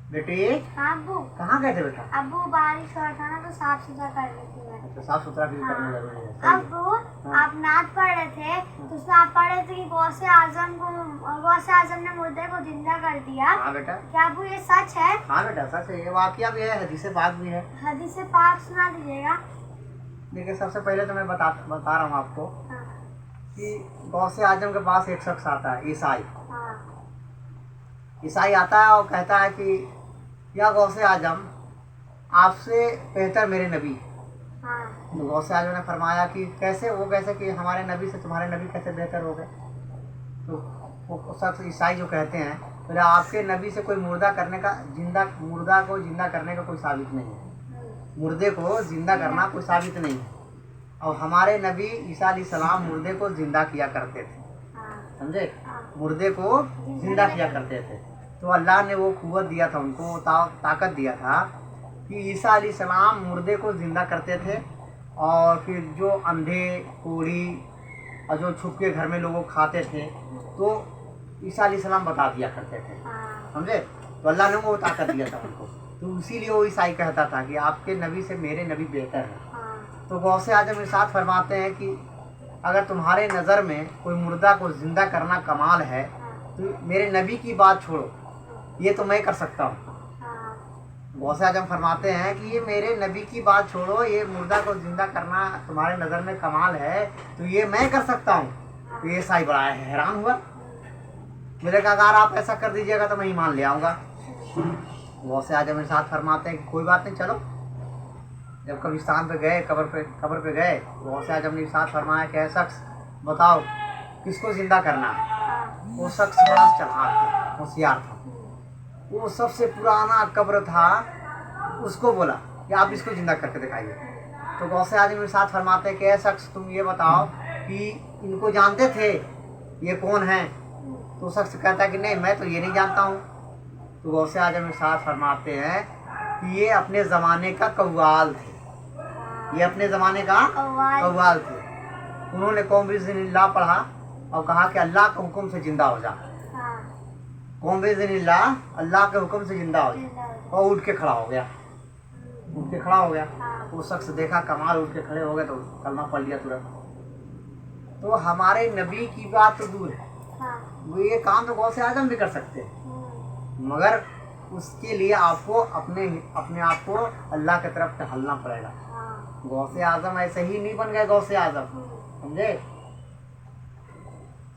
बेटी हाँ अब्बू। कहाँ गए थे बेटा? अब्बू बारिश हो रहा था ना तो साफ सुथरा कर रही थी मैं। अच्छा, साफ सुथरा भी हाँ। करना जरूरी है, सही है। अब्बू हाँ। आप नात पढ़ रहे थे तो उसमें आप पढ़ रहे थे कि गौसे आजम ने मुर्दे को जिंदा कर दिया। हाँ बेटा। क्या अब्बू ये सच है? हाँ बेटा सच है, ये वाकया भी है, हदीस पाक भी है। हदीस पाक सुना दीजिएगा। देखिए सबसे पहले तो मैं बता रहा हूँ आपको हाँ कि गौसे आजम के पास एक शख्स आता है, ईसाई। हाँ ईसाई आता है और कहता है कि या गौसे आजम, आपसे बेहतर मेरे नबी। हाँ तो गौसे आजम ने फरमाया कि कैसे, वो कैसे कि हमारे नबी से तुम्हारे नबी कैसे बेहतर हो गए? तो वो शख्स ईसाई जो कहते हैं, बोले आपके नबी से कोई मुर्दा को जिंदा करने का कोई साबित नहीं है, मुर्दे को जिंदा करना कोई साबित नहीं है। और हमारे नबी ईसा अलैहिस्सलाम मुर्दे को जिंदा किया करते थे, हाँ समझे? मुर्दे को जिंदा किया करते थे। तो अल्लाह ने वो कुव्वत दिया था उनको, ताकत दिया था कि ईसा अलैहिस्सलाम मुर्दे को जिंदा करते थे। और फिर जो अंधे, कोढ़ी और जो छुप के घर में लोगों खाते थे, तो ईसा अलैहिस्सलाम बता दिया करते थे, हाँ समझे? तो अल्लाह ने वो ताकत दिया था उनको। तो इसीलिए वो ईसाई कहता था कि आपके नबी से मेरे नबी बेहतर है। हाँ तो गौसे आजम इरशाद फरमाते हैं कि अगर तुम्हारे नज़र में कोई मुर्दा को ज़िंदा करना कमाल है तो मेरे नबी की बात छोड़ो, ये तो मैं कर सकता हूँ। गौसे आजम फरमाते हैं कि ये मेरे नबी की बात छोड़ो, ये मुर्दा को ज़िंदा करना तुम्हारे नज़र में कमाल है तो ये मैं कर सकता हूँ। तो ये ईसाई बड़ा हैरान हुआ, मेरे कहा अगर आप ऐसा कर दीजिएगा तो मैं ईमान ले आऊँगा। गौसे आजम इरशाद फरमाते हैं कि कोई बात नहीं, चलो। जब कब्रिस्तान पे गए, कब्र पे गए, गौसे आजम ने इरशाद फरमाया कि ऐ शख्स बताओ किसको ज़िंदा करना है? वो शख्स बड़ा चालाक था, होशियार था। वो सबसे पुराना कब्र था, उसको बोला कि आप इसको ज़िंदा करके दिखाइए। तो गौसे आजम इरशाद फरमाते हैं कि ऐ शख्स तुम ये बताओ कि इनको जानते थे, ये कौन है? तो शख्स कहता है कि नहीं, मैं तो ये नहीं जानता हूँ। तो गौसे आजम इरशाद फरमाते हैं कि ये अपने ज़माने का कव्वाल थे, ये अपने ज़माने का कव्वाल थे। उन्होंने कौम बिज़निल्लाह पढ़ा और कहा कि अल्लाह के हुक्म से ज़िंदा हो जा, कौम बिज़निल्लाह, अल्लाह के हुक्म से ज़िंदा हो जा। और उठ के खड़ा हो गया, उठ के खड़ा हो गया। वो शख्स देखा कमाल, उठ के खड़े हो गए तो कलमा पढ़ लिया तुरंत। तो हमारे नबी की बात तो दूर है, वो ये काम तो गौसे आजम भी कर सकते हैं, मगर उसके लिए आपको अपने आप को अल्लाह की तरफ टहलना पड़ेगा। गौसे आजम ऐसे ही नहीं बन गए गौसे आजम, समझे?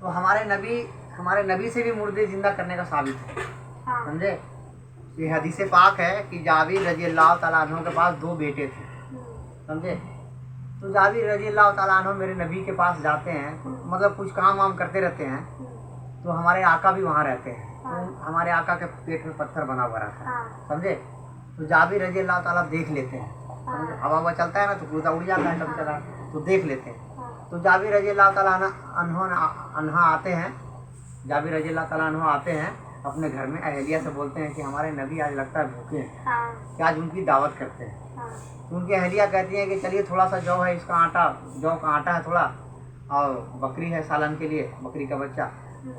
तो हमारे नबी से भी मुर्दे जिंदा करने का साबित है, समझे? ये हदीस पाक है कि जाबिर रजी अल्लाह तआला अन्हु के पास 2 बेटे थे, समझे? तो जाबिर रजी अल्लाह तआला अन्हु मेरे नबी के पास जाते हैं, मतलब कुछ काम वाम करते रहते हैं। तो हमारे आका भी वहाँ रहते हैं, तो हमारे आका के पेट में पत्थर बना हुआ रहता है, समझे? तो जाबिर रजी अल्लाह तआला देख लेते हैं, हवा चलता है ना तो कूदा उड़ जाता है कभी कभार, तो देख लेते हैं। तो जाबिर रजी अल्लाह तआला अन्हा आते हैं, जाबिर रजी अल्लाह तआला अन्हा आते हैं अपने घर में, अहलिया से बोलते हैं कि हमारे नबी आज लगता है भूखे हैं, कि आज उनकी दावत करते हैं। तो उनकी अहलिया कहती है कि चलिए थोड़ा सा जौ है, इसका आटा, जौ का आटा है थोड़ा, और बकरी है सालन के लिए, बकरी का बच्चा,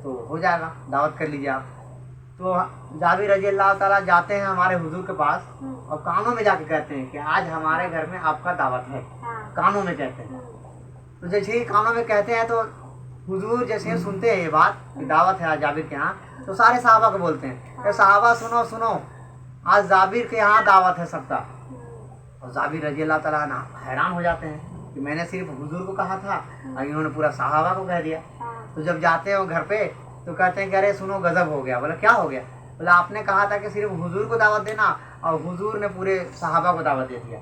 तो हो जाएगा, दावत कर लीजिए आप। तो जाबिर रजी अल्लाह तआला जाते हैं हमारे हुजूर के पास और कानों में जाके कहते हैं कि आज हमारे घर में आपका दावत है, कानों में कहते हैं। तो जैसे ही कानों में कहते हैं तो हुजूर जैसे ही सुनते हैं ये बात कि दावत है आज जाबिर के यहाँ, तो सारे सहाबा को बोलते हैं कि सहाबा सुनो सुनो, आज जाबिर के यहाँ दावत है सबका। और जाबिर रजी अल्लाह तआला हैरान हो जाते हैं कि मैंने सिर्फ हुजूर को कहा था और इन्होंने पूरा सहाबा को कह दिया। तो जब जाते हैं वो घर पे तो कहते हैं कि अरे सुनो गजब हो गया। बोला क्या हो गया? बोला आपने कहा था कि सिर्फ हुजूर को दावत देना और हुजूर ने पूरे सहाबा को दावत दे दिया।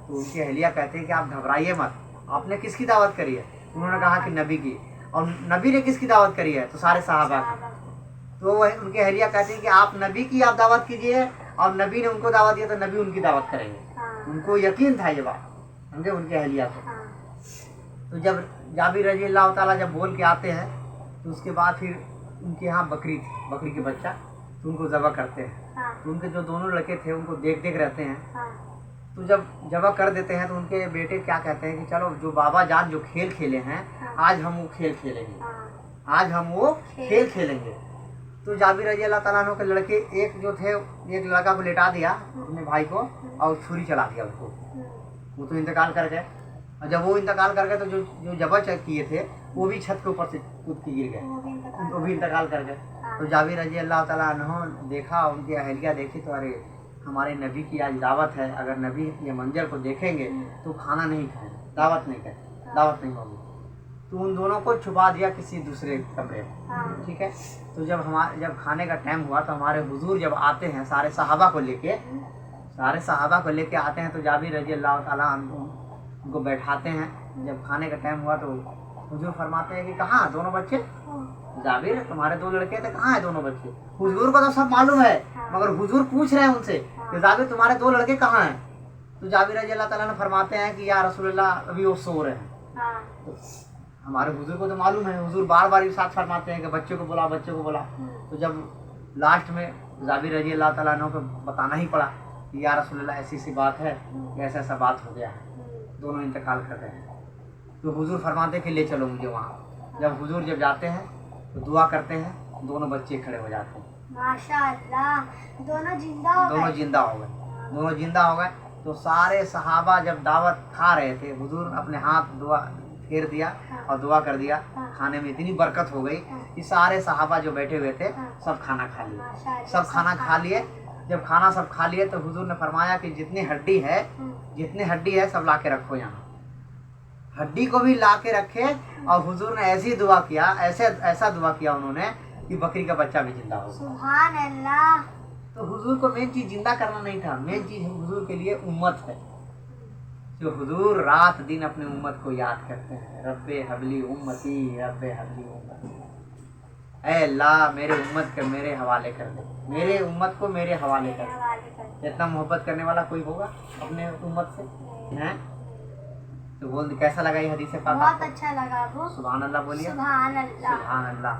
तो उनकी अहलिया कहते हैं कि आप घबराइए मत, आपने किसकी दावत करी है? उन्होंने कहा कि नबी की। और नबी ने किसकी दावत करी है? तो सारे सहाबा की। तो वह उनकी अहलिया कहती है कि आप नबी की आप दावत कीजिए, और नबी ने उनको दावत दिया तो नबी उनकी दावत करेंगे। उनको यकीन था ये बात, समझे, उनकी अहलिया को। तो जब जाबिर रजी अल्लाह तआला जब बोल के आते हैं तो उसके बाद फिर उनके यहाँ बकरी थी, बकरी के बच्चा, तो उनको ज़बह करते हैं। तो उनके जो दोनों लड़के थे उनको देख देख रहते हैं। तो जब ज़बह कर देते हैं तो उनके बेटे क्या कहते हैं कि चलो जो बाबा जान जो खेल खेले हैं आज हम वो खेल खेलेंगे, आज हम वो खेल खेलेंगे। तो जाबिर रजी अल्लाह ताला अन्हु के लड़के एक जो थे, एक लड़का को लेटा दिया अपने भाई को और छुरी चला दिया उसको, वो तो इंतकाल कर गए। और जब वो इंतकाल कर गए तो जो जबर किए थे वो भी छत के ऊपर से कूद के गिर गए, वो भी इंतकाल कर गए। तो जाबिर रजी अल्लाह ताला अन्हु देखा, उनकी अहलिया देखी तो अरे हमारे नबी की आज दावत है, अगर नबी ये मंजर को देखेंगे तो खाना नहीं खाएंगे, दावत नहीं करें, दावत नहीं होगी। तो उन दोनों को छुपा दिया किसी दूसरे कमरे में, ठीक है। तो जब खाने का टाइम हुआ तो हमारे हुजूर जब आते हैं सारे सहाबा को लेके आते हैं, तो जाबिर रजी अल्लाह ताला उनको बैठाते हैं। जब खाने का टाइम हुआ तो हुजूर फरमाते हैं कि कहाँ दोनों बच्चे, जाबिर तुम्हारे 2 लड़के थे, कहाँ है दोनों बच्चे? हुजूर को तो सब मालूम है, मगर हुजूर पूछ रहे हैं उनसे कि जाबिर तुम्हारे 2 लड़के कहाँ हैं? तो जाबिर रजी अल्लाह ताला ने फरमाते हैं कि या रसूलुल्लाह अभी वो सो रहे हैं। तो हमारे हुजूर को तो मालूम है, हुजूर बार बार साथ फरमाते हैं कि बच्चों को बुला, बच्चों को बुला। तो जब लास्ट में जाबिर रजी अल्लाह ताला ने को बताना ही पड़ा कि या रसूलुल्लाह ऐसी सी बात है, ऐसा ऐसा बात हो गया है, दोनों इंतकाल कर रहे हैं। तो हुजूर फरमाते हैं कि ले चलो मुझे वहाँ। जब हुजूर जब जाते हैं तो दुआ करते हैं, दोनों बच्चे खड़े हो जाते हैं, माशाअल्लाह, दोनों जिंदा हो गए। दोनों जिंदा हो गए। तो सारे सहाबा जब दावत खा रहे थे, हुजूर अपने हाथ दुआ फेर दिया और दुआ कर दिया। खाने में इतनी बरकत हो गई कि सारे सहाबा जो बैठे हुए थे सब खाना खा लिए, सब खाना खा लिए। जब खाना सब खा लिए तो हुजूर ने फरमाया कि जितनी हड्डी है सब ला के रखो यहाँ। हड्डी को भी ला के रखे और हुजूर ने ऐसी दुआ किया, ऐसा दुआ किया उन्होंने कि बकरी का बच्चा भी जिंदा हो। सुभान अल्लाह। तो हुजूर को मेन चीज जिंदा करना नहीं था, मेन चीज हुजूर के लिए उम्मत है। जो हुजूर रात दिन अपनी उम्मत को याद करते हैं, रब्बे हबली उम्मती, रब्बे हबली उम्मती, ऐ अल्लाह मेरे उम्मत के मेरे हवाले कर दे, मेरे उम्मत को मेरे हवाले कर दे। इतना मोहब्बत करने वाला कोई होगा अपने उम्मत से, हैं? तो बोल कैसा लगा ये हदीस पाक? बहुत अच्छा लगा। सुभान अल्लाह बोलिए। सुभान अल्लाह। सुभान अल्लाह।